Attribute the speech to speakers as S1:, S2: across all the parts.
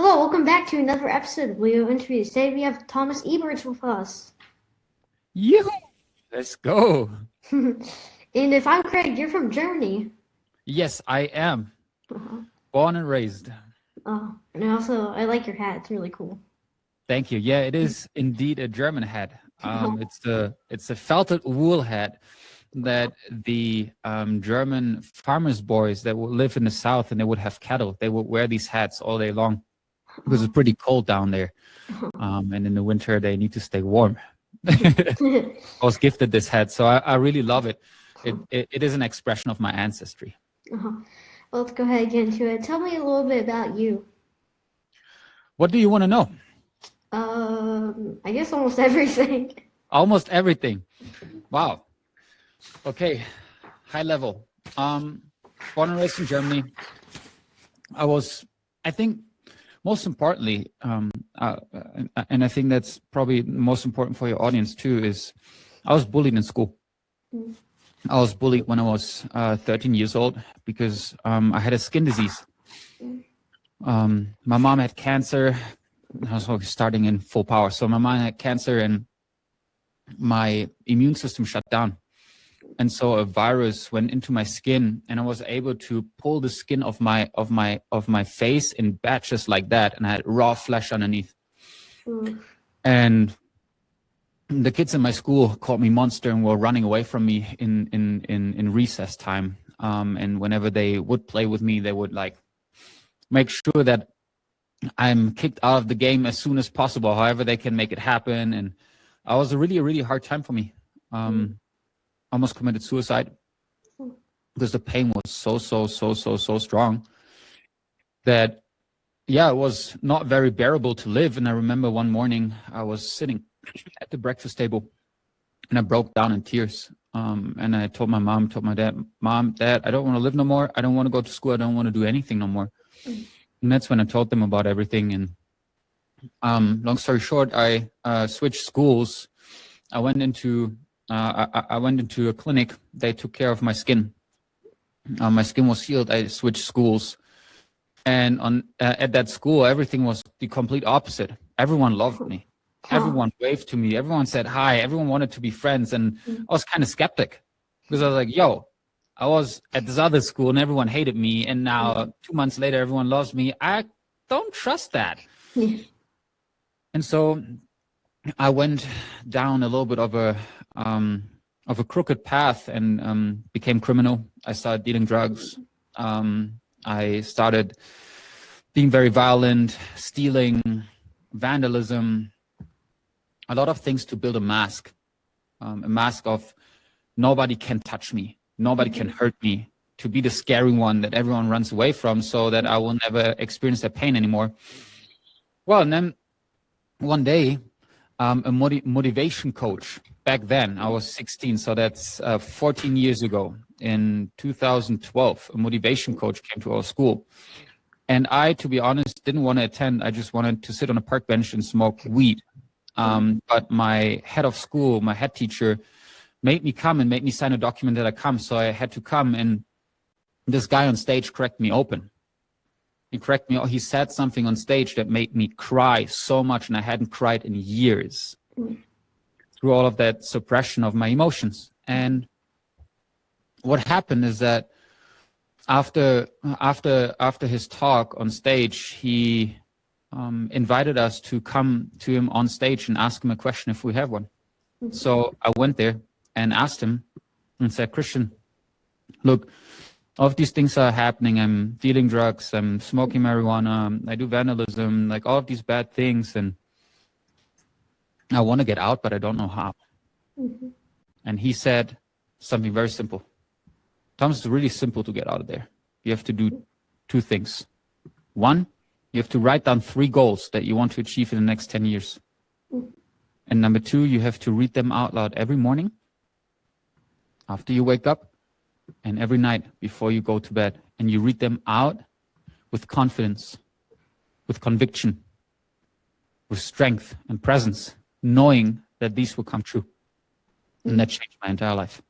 S1: Hello, welcome back to another episode of Leo Interviews. Today we have Thomas Eberts with us.
S2: Yoo! Let's go.
S1: And if I'm correct, you're from Germany.
S2: Yes, I am.
S1: Uh-huh.
S2: Born and raised.
S1: Oh, and I like your hat. It's really cool.
S2: Thank you. Yeah, it is indeed a German hat. It's a felted wool hat that the German farmers' boys that would live in the south and they would have cattle. They would wear these hats all day long because it's pretty cold down there. And in the winter they need to stay warm. I was gifted this hat, so I really love it. It is an expression of my ancestry.
S1: Well, let's go ahead and get into it. Tell me a little bit about you.
S2: What do you want to know?
S1: I guess almost everything.
S2: Almost everything. Wow. Okay. High level. Born and raised in Germany. I think most importantly, and I think that's probably most important for your audience too, is I was bullied in school. I was bullied when I was 13 years old because I had a skin disease. My mom had cancer. I was starting in full power. So my mom had cancer and my immune system shut down. And so a virus went into my skin and I was able to pull the skin of my face in batches like that. And I had raw flesh underneath. And the kids in my school called me monster and were running away from me in recess time. And whenever they would play with me, they would like make sure that I'm kicked out of the game as soon as possible, however they can make it happen. And it was a really hard time for me. Almost committed suicide because the pain was so strong that, yeah, it was not very bearable to live. And I remember one morning I was sitting at the breakfast table and I broke down in tears. And I told my mom, told my dad, Mom, Dad, I don't want to live no more. I don't want to go to school. I don't want to do anything no more. And that's when I told them about everything. And long story short, I switched schools. I went into a clinic. They took care of my skin. My skin was healed. I switched schools. And at that school, everything was the complete opposite. Everyone loved me. Everyone waved to me. Everyone said hi. Everyone wanted to be friends. And I was kind of skeptic because I was like, yo, I was at this other school and everyone hated me. And now 2 months later, everyone loves me. I don't trust that. And so I went down a little bit of a crooked path and became criminal. I started dealing drugs. I started being very violent, stealing, vandalism, a lot of things to build a mask of nobody can touch me. Nobody can hurt me, to be the scary one that everyone runs away from so that I will never experience that pain anymore. Well, and then one day, a motivation coach, back then, I was 16, so that's 14 years ago, in 2012, a motivation coach came to our school. And I, to be honest, didn't want to attend. I just wanted to sit on a park bench and smoke weed. But my head of school, my head teacher, made me come and made me sign a document that I come. So I had to come, and this guy on stage cracked me open. He cracked me. He said something on stage that made me cry so much, and I hadn't cried in years through all of that suppression of my emotions. And what happened is that after his talk on stage, he invited us to come to him on stage and ask him a question if we have one. So I went there and asked him and said, Christian, look, all of these things are happening. I'm dealing drugs. I'm smoking marijuana. I do vandalism, like all of these bad things. And I want to get out, but I don't know how. And he said something very simple. Thomas, it's really simple to get out of there. You have to do two things. One, you have to write down 3 goals that you want to achieve in the next 10 years. And number 2, you have to read them out loud every morning after you wake up and every night before you go to bed. And you read them out with confidence, with conviction, with strength and presence, knowing that these will come true. And that changed my entire life.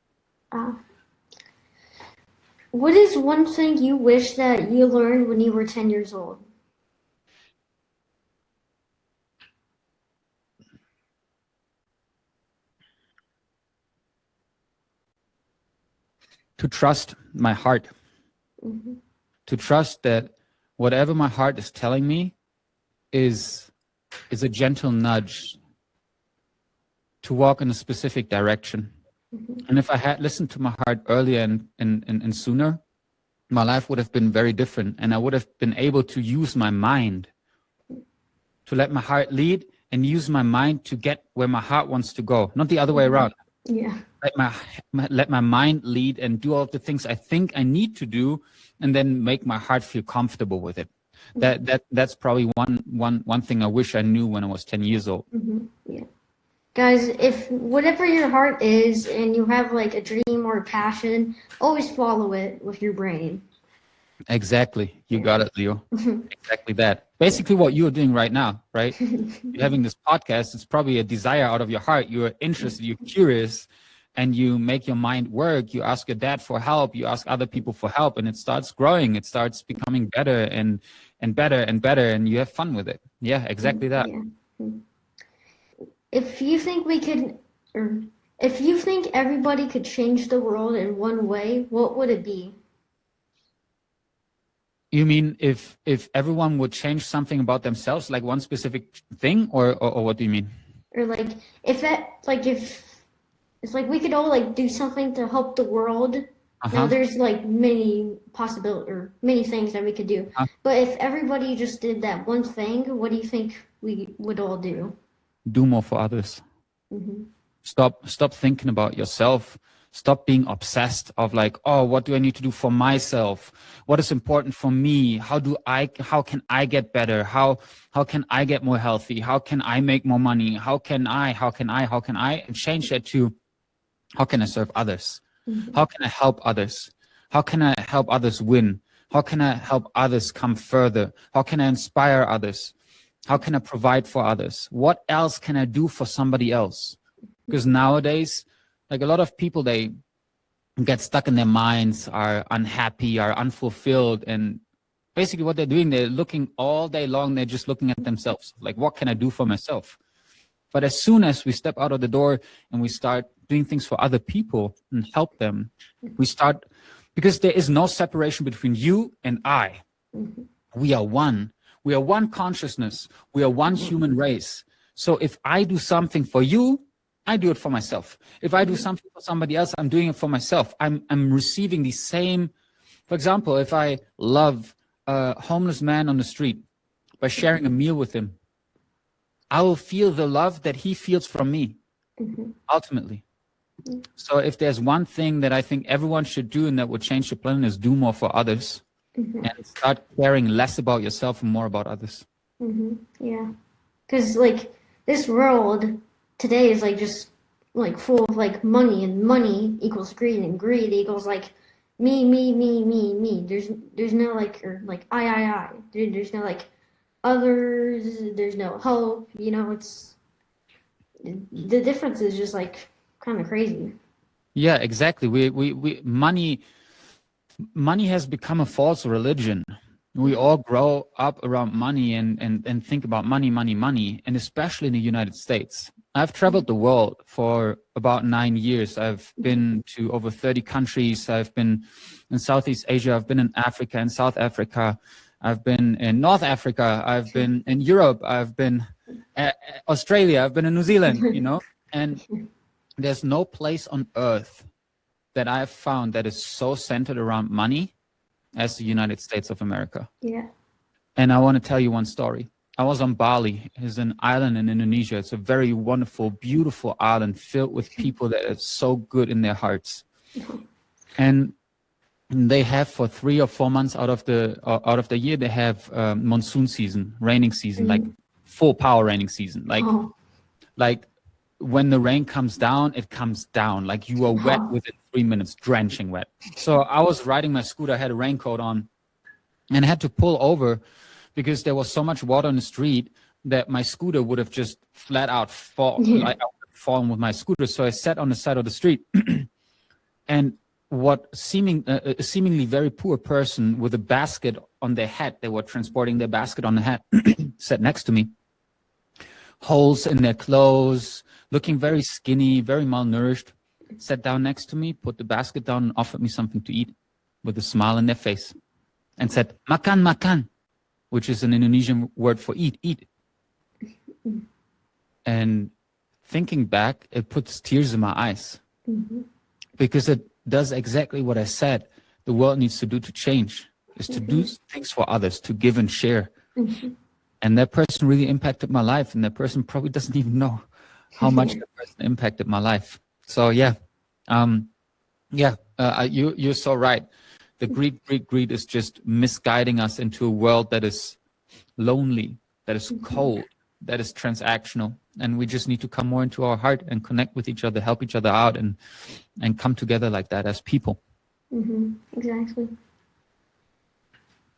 S1: What is one thing you wish that you learned when you were 10 years old?
S2: to trust my heart, to trust that whatever my heart is telling me is a gentle nudge to walk in a specific direction. And if I had listened to my heart earlier and sooner, my life would have been very different, and I would have been able to use my mind to let my heart lead and use my mind to get where my heart wants to go, not the other way around.
S1: Yeah.
S2: Let my mind lead and do all of the things I think I need to do, and then make my heart feel comfortable with it. That's probably one thing I wish I knew when I was 10 years old.
S1: Yeah. Guys, if whatever your heart is and you have like a dream or a passion, always follow it with your brain.
S2: Exactly. You got it, Leo. Exactly that. Basically what you're doing right now, right? You're having this podcast. It's probably a desire out of your heart. You're interested, you're curious, and you make your mind work. You ask your dad for help. You ask other people for help, and it starts growing. It starts becoming better and better and better, and you have fun with it. Yeah, exactly that.
S1: Yeah. If you think if you think everybody could change the world in one way, what would it be?
S2: You mean if everyone would change something about themselves, like one specific thing, or what do you mean?
S1: Or like if it's like we could all like do something to help the world. Now there's like many many things that we could do. But if everybody just did that one thing, what do you think we would all do?
S2: Do more for others. Stop thinking about yourself. Stop being obsessed of like, oh, what do I need to do for myself? What is important for me? How can I get better? How can I get more healthy? How can I make more money? How can I? And change that to, how can I serve others? How can I help others? How can I help others win? How can I help others come further? How can I inspire others? How can I provide for others? What else can I do for somebody else? Because nowadays, like a lot of people, they get stuck in their minds, are unhappy, are unfulfilled. And basically what they're doing, they're looking all day long, they're just looking at themselves. Like, what can I do for myself? But as soon as we step out of the door and we start doing things for other people and help them, we start, because there is no separation between you and I. We are one. We are one consciousness. We are one human race. So if I do something for you, I do it for myself. If I do something for somebody else, I'm doing it for myself. I'm receiving the same. For example, if I love a homeless man on the street by sharing a meal with him, I will feel the love that he feels from me, ultimately. So if there's one thing that I think everyone should do and that would change the planet, is do more for others. And start caring less about yourself and more about others.
S1: Yeah, because like this world today is like just like full of like money, and money equals greed, and greed equals like me. There's no like, or like I. There's no like others. There's no hope. You know, it's the difference is just like kind of crazy.
S2: Yeah, exactly. We money has become a false religion. We all grow up around money and think about money, and especially in the United States. I've traveled the world for about 9 years. I've been to over 30 countries. I've been in Southeast Asia. I've been in Africa and South Africa. I've been in North Africa. I've been in Europe. I've been Australia. I've been in New Zealand, you know, and there's no place on earth that I've found that is so centered around money as the United States of America.
S1: Yeah.
S2: And I want to tell you one story. I was on Bali. It's an island in Indonesia. It's a very wonderful, beautiful island filled with people that are so good in their hearts. And they have for 3 or 4 months out of the year, they have monsoon season, raining season, like full power raining season. Like when the rain comes down, it comes down. Like you are wet within 3 minutes, drenching wet. So I was riding my scooter. I had a raincoat on and I had to pull over because there was so much water on the street that my scooter would have just flat out fallen with my scooter. So I sat on the side of the street and what a seemingly very poor person with a basket on their head, they were transporting their basket on the head, sat next to me. Holes in their clothes, looking very skinny, very malnourished. sat down next to me, put the basket down, and offered me something to eat with a smile on their face and said, "Makan, makan," which is an Indonesian word for eat, eat. And thinking back, it puts tears in my eyes because it does exactly what I said the world needs to do to change, is to do things for others, to give and share. And that person really impacted my life, and that person probably doesn't even know how much that person impacted my life. So yeah, you're so right. The greed is just misguiding us into a world that is lonely, that is cold, that is transactional, and we just need to come more into our heart and connect with each other, help each other out, and come together like that as people.
S1: Exactly.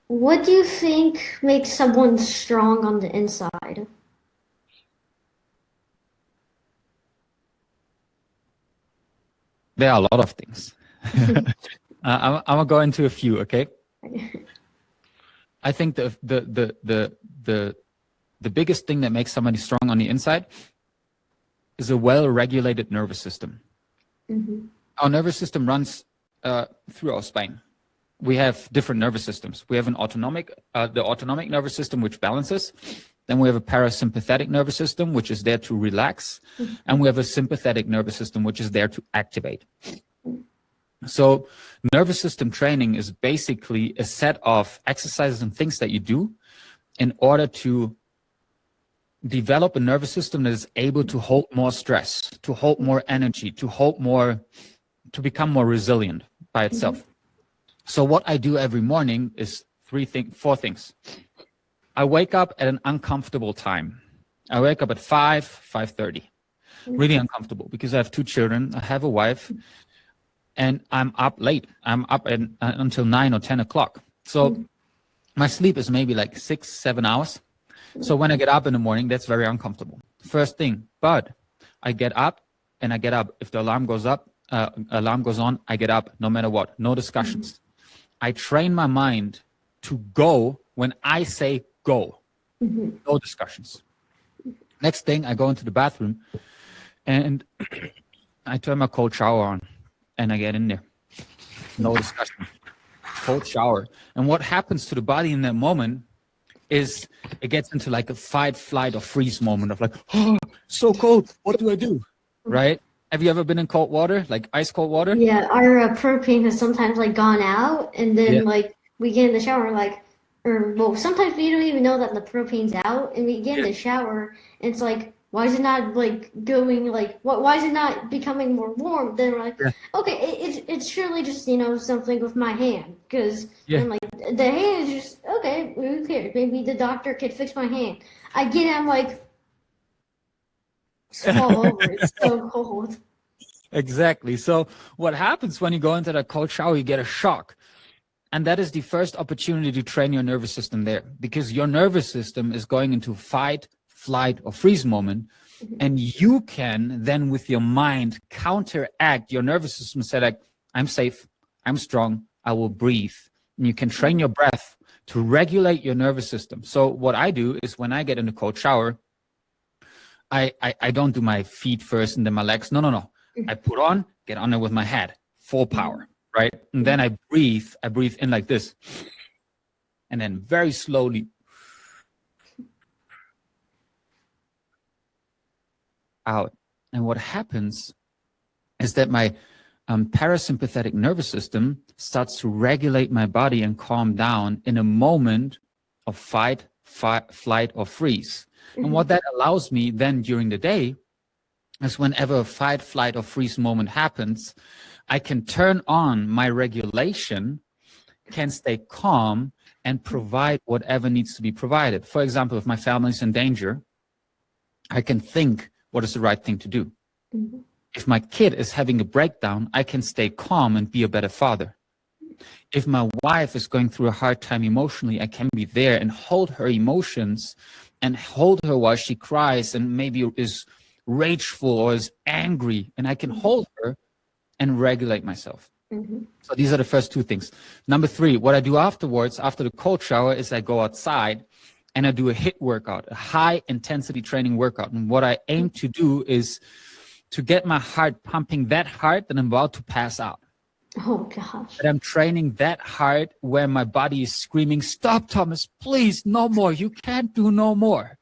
S1: What do you think makes someone strong on the inside?
S2: There are a lot of things. I'm gonna go into a few, okay? I think the biggest thing that makes somebody strong on the inside is a well-regulated nervous system. Our nervous system runs through our spine. We have different nervous systems. We have the autonomic nervous system, which balances. Then we have a parasympathetic nervous system, which is there to relax. And we have a sympathetic nervous system, which is there to activate. So nervous system training is basically a set of exercises and things that you do in order to develop a nervous system that is able to hold more stress, to hold more energy, to become more resilient by itself. So what I do every morning is four things. I wake up at an uncomfortable time. I wake up at 5:30. Really uncomfortable because I have 2 children, I have a wife, and I'm up late. I'm up until 9 or 10 o'clock. So my sleep is maybe like 6-7 hours. So when I get up in the morning, that's very uncomfortable. First thing, but I get up, and I get up. If the alarm goes on, I get up no matter what, no discussions. I train my mind to go when I say go, no discussions. Next thing, I go into the bathroom and I turn my cold shower on and I get in there. No discussion, cold shower. And what happens to the body in that moment is it gets into like a fight, flight, or freeze moment of like, oh, so cold, what do I do? Right? Have you ever been in cold water, like ice cold water?
S1: Yeah, our propane has sometimes like gone out, and then like we get in the shower sometimes we don't even know that the propane's out, and we get in the shower, and it's like, why is it not like going like why is it not becoming more warm? Then we're like, okay, it's surely just something with my hand, because I'm like, the hand is just okay. Who cares? Maybe the doctor could fix my hand. I get it, I'm like, fall over. It's so cold.
S2: Exactly. So what happens when you go into that cold shower, you get a shock. And that is the first opportunity to train your nervous system there, because your nervous system is going into fight, flight, or freeze moment. And you can then with your mind counteract your nervous system, say like, I'm safe, I'm strong, I will breathe. And you can train your breath to regulate your nervous system. So what I do is when I get in the cold shower, I don't do my feet first and then my legs. No. I put on, get on there with my head, full power, right? And then I breathe in like this. And then very slowly out. And what happens is that my parasympathetic nervous system starts to regulate my body and calm down in a moment of fight, flight, or freeze. And what that allows me then during the day is whenever a fight, flight, or freeze moment happens, I can turn on my regulation, can stay calm, and provide whatever needs to be provided. For example, if my family's in danger, I can think what is the right thing to do. If my kid is having a breakdown, I can stay calm and be a better father. If my wife is going through a hard time emotionally, I can be there and hold her emotions and hold her while she cries and maybe is rageful or is angry, and I can hold her and regulate myself. So these are the first 2 things. Number 3, what I do afterwards, after the cold shower, is I go outside and I do a HIIT workout, a high intensity training workout. And what I aim to do is to get my heart pumping that hard that I'm about to pass out.
S1: Oh gosh.
S2: That I'm training that hard where my body is screaming, stop, Thomas, please, no more. You can't do no more.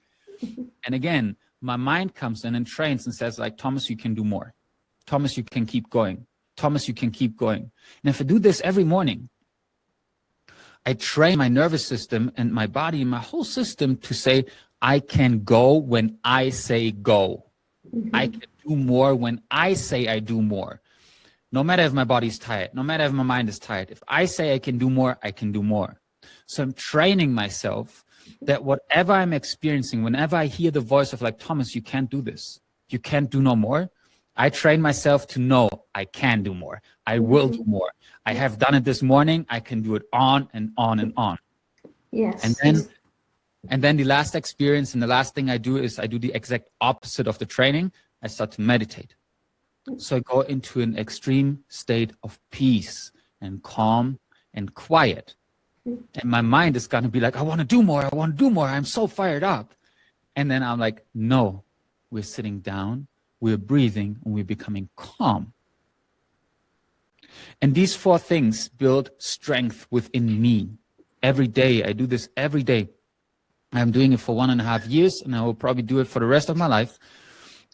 S2: And again, my mind comes in and trains and says like, Thomas, you can do more. Thomas, you can keep going. Thomas, you can keep going. And if I do this every morning, I train my nervous system and my body and my whole system to say, I can go when I say go. I can do more when I say I do more. No matter if my body's tired, no matter if my mind is tired. If I say I can do more, I can do more. So I'm training myself that whatever I'm experiencing, whenever I hear the voice of like, Thomas, you can't do this. You can't do no more. I train myself to know I can do more. I will do more. I have done it this morning. I can do it on and on and on.
S1: Yes.
S2: And then the last experience and the last thing I do is I do the exact opposite of the training. I start to meditate. So I go into an extreme state of peace and calm and quiet. And my mind is going to be like, I want to do more. I want to do more. I'm so fired up. And then I'm like, no, we're sitting down, we're breathing, and we're becoming calm. And these 4 things build strength within me. Every day, I do this every day. I'm doing it for 1.5 years, and I will probably do it for the rest of my life.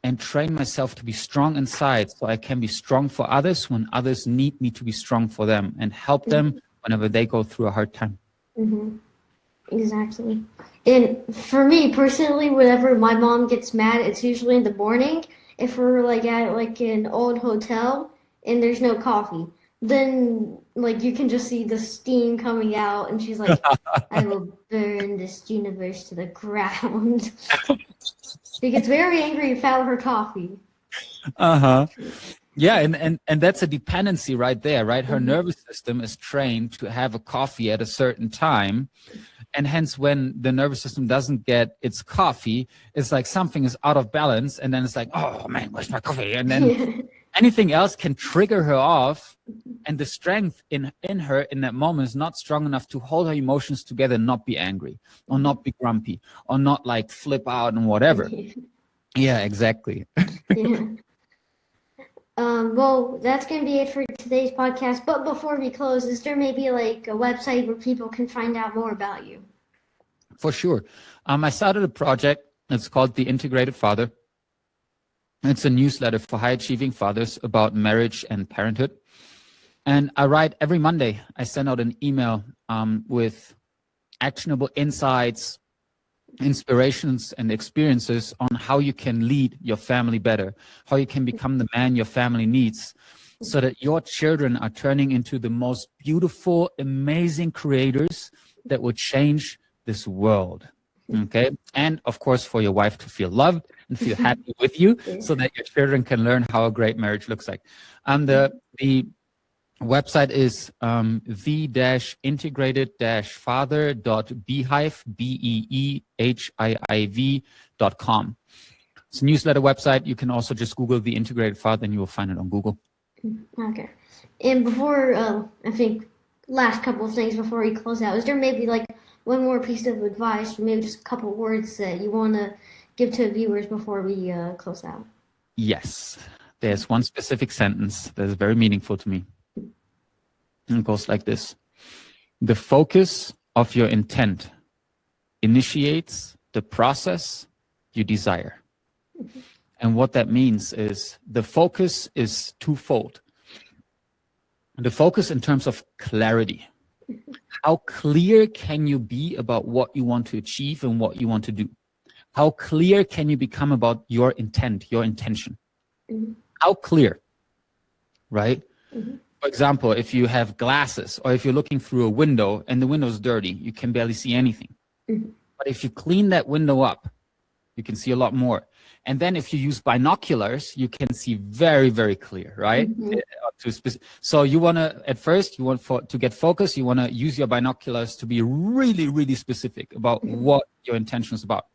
S2: And train myself to be strong inside so I can be strong for others when others need me to be strong for them and help them whenever they go through a hard time.
S1: Exactly. And for me personally, whenever my mom gets mad, it's usually in the morning. If we're like at like an old hotel and there's no coffee, then like you can just see the steam coming out and she's like, I will burn this universe to the ground. She gets very angry without her coffee.
S2: Yeah, and that's a dependency right there, right? Her nervous system is trained to have a coffee at a certain time. And hence when the nervous system doesn't get its coffee, it's like something is out of balance. And then it's like, oh man, where's my coffee? And then anything else can trigger her off. And the strength in her in that moment is not strong enough to hold her emotions together and not be angry or not be grumpy or not like flip out and whatever. Yeah, exactly.
S1: Yeah. Well, that's going to be it for today's podcast. But before we close, is there maybe like a website where people can find out more about you?
S2: For sure. I started a project. It's called The Integrated Father. It's a newsletter for high-achieving fathers about marriage and parenthood. And I write every Monday. I send out an email with actionable insights, inspirations, and experiences on how you can lead your family better, how you can become the man your family needs, so that your children are turning into the most beautiful, amazing creators that will change this world. Okay. And of course, for your wife to feel loved and feel happy with you, so that your children can learn how a great marriage looks like. The website is the-integrated-father.beehive.com. It's a newsletter website. You can also just Google The Integrated Father and you will find it on Google.
S1: Okay. And before, I think, last couple of things before we close out, is there maybe like one more piece of advice, maybe just a couple of words that you want to give to viewers before we close out?
S2: Yes. There's one specific sentence that is very meaningful to me. And it goes like this. The focus of your intent initiates the process you desire. And what that means is the focus is twofold. The focus in terms of clarity. How clear can you be about what you want to achieve and what you want to do? How clear can you become about your intent, your intention? How clear, right? For example, if you have glasses or if you're looking through a window and the window is dirty, you can barely see anything. But if you clean that window up, you can see a lot more. And then if you use binoculars, you can see very, very clear, right? So you want to, at first, to get focus, you want to use your binoculars to be really, really specific about what your intention is about.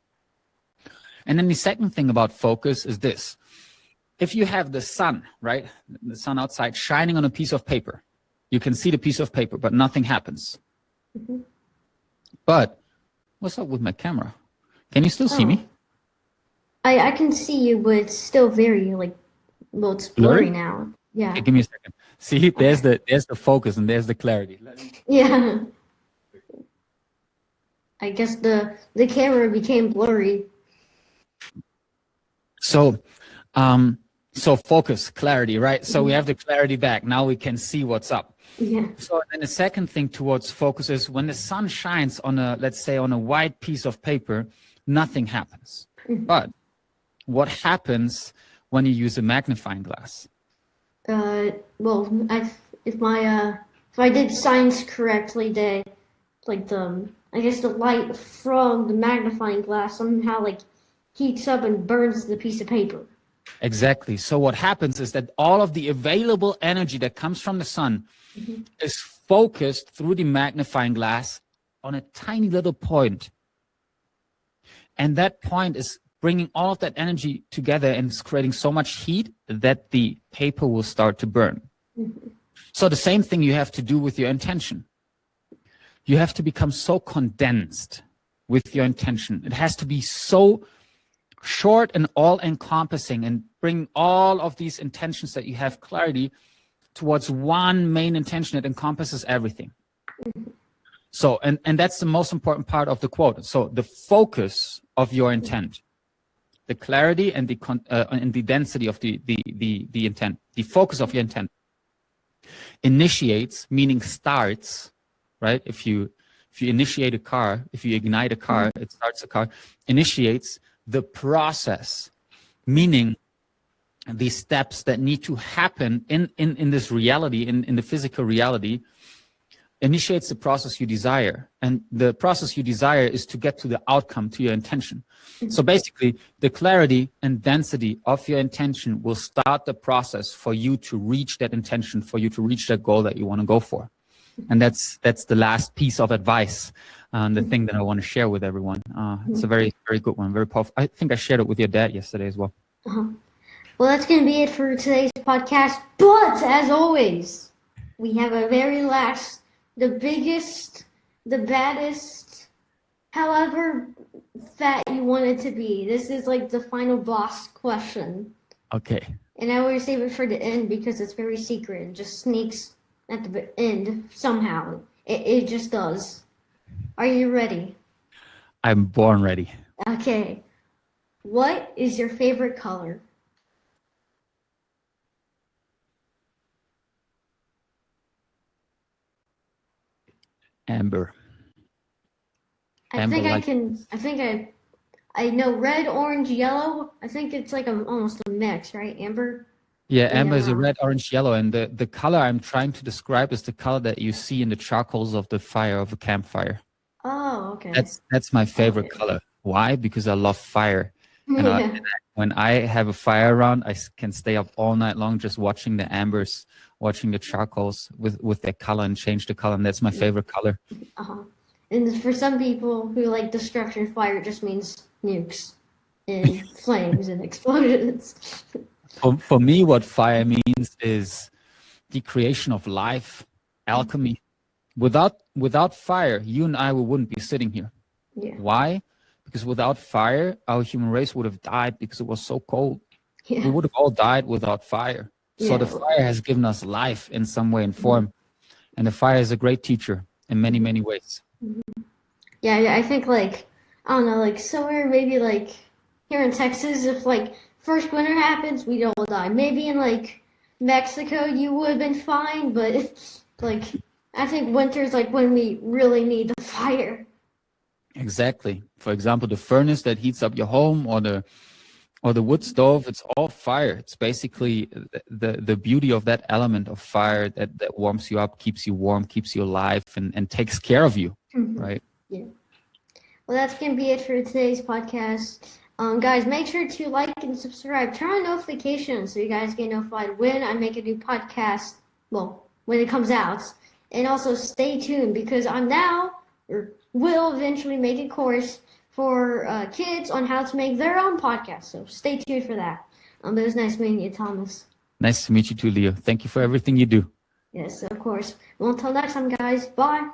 S2: And then the second thing about focus is this. If you have the sun, right, the sun outside shining on a piece of paper, you can see the piece of paper, but nothing happens. But what's up with my camera? Can you still see me?
S1: I can see you, but it's still very like Well, it's
S2: Blurry?
S1: blurry now. Yeah.
S2: Okay, give me a second. See, there's the focus and there's the clarity.
S1: Yeah. I guess the camera became blurry.
S2: So, so focus, clarity, right? So we have the clarity back. Now we can see what's up.
S1: Yeah.
S2: So then the second thing towards focus is when the sun shines on a, let's say on a white piece of paper, nothing happens. But what happens when you use a magnifying glass?
S1: Well, if I did science correctly, I guess the light from the magnifying glass somehow like heats up and burns the piece of paper.
S2: Exactly. So what happens is that all of the available energy that comes from the sun is focused through the magnifying glass on a tiny little point. And that point is bringing all of that energy together and it's creating so much heat that the paper will start to burn. So the same thing you have to do with your intention. You have to become so condensed with your intention. It has to be so short and all-encompassing and bring all of these intentions that you have clarity towards one main intention that encompasses everything. So, and that's the most important part of the quote. So the focus of your intent, the clarity and the density of the intent, the focus of your intent initiates, meaning starts, right? If you initiate a car, if you ignite a car, it starts a car, initiates the process, meaning the steps that need to happen in this reality, in the physical reality, initiates the process you desire. And the process you desire is to get to the outcome, to your intention. So basically, the clarity and density of your intention will start the process for you to reach that intention, for you to reach that goal that you want to go for. And that's the last piece of advice, the thing that I want to share with everyone. It's a very, very good one, very powerful. I think I shared it with your dad yesterday as well.
S1: Well, that's going to be it for today's podcast. But as always, we have a very last, the biggest, the baddest, however fat you want it to be. This is like the final boss question.
S2: Okay.
S1: And I always save it for the end because it's very secret. It just sneaks at the end somehow. It just does. Are you ready?
S2: I'm born ready.
S1: Okay. What is your favorite color?
S2: Amber.
S1: I know red, orange, yellow. I think it's like almost a mix, right? Amber?
S2: Yeah, amber is a red, orange, yellow. And the color I'm trying to describe is the color that you see in the charcoals of the fire, of a campfire.
S1: Oh, okay.
S2: That's my favorite color. Why? Because I love fire. And
S1: Yeah.
S2: when I have a fire around, I can stay up all night long just watching the ambers, watching the charcoals with their color and change the color. And that's my favorite color.
S1: And for some people who like destruction, fire just means nukes and flames and explosions.
S2: For me, what fire means is the creation of life, alchemy. Without fire, you and I wouldn't be sitting here.
S1: Yeah.
S2: Why? Because without fire, our human race would have died because it was so cold.
S1: Yeah.
S2: We would have all died without fire. So the fire has given us life in some way and form. And the fire is a great teacher in many, many ways.
S1: Yeah, I think like, I don't know, like somewhere maybe like here in Texas, if like first winter happens, we'd all die. Maybe in like Mexico, you would have been fine, but like I think winter's like when we really need the fire.
S2: Exactly. For example, the furnace that heats up your home or the wood stove, it's all fire. It's basically the beauty of that element of fire that warms you up, keeps you warm, keeps you alive, and takes care of you, right?
S1: Yeah. Well, that's going to be it for today's podcast. Guys, make sure to like and subscribe. Turn on notifications so you guys get notified when I make a new podcast, well, when it comes out. And also stay tuned because will eventually make a course for kids on how to make their own podcast. So stay tuned for that. It was nice meeting you, Thomas.
S2: Nice to meet you too, Leo. Thank you for everything you do.
S1: Yes, of course. Well, until next time, guys. Bye.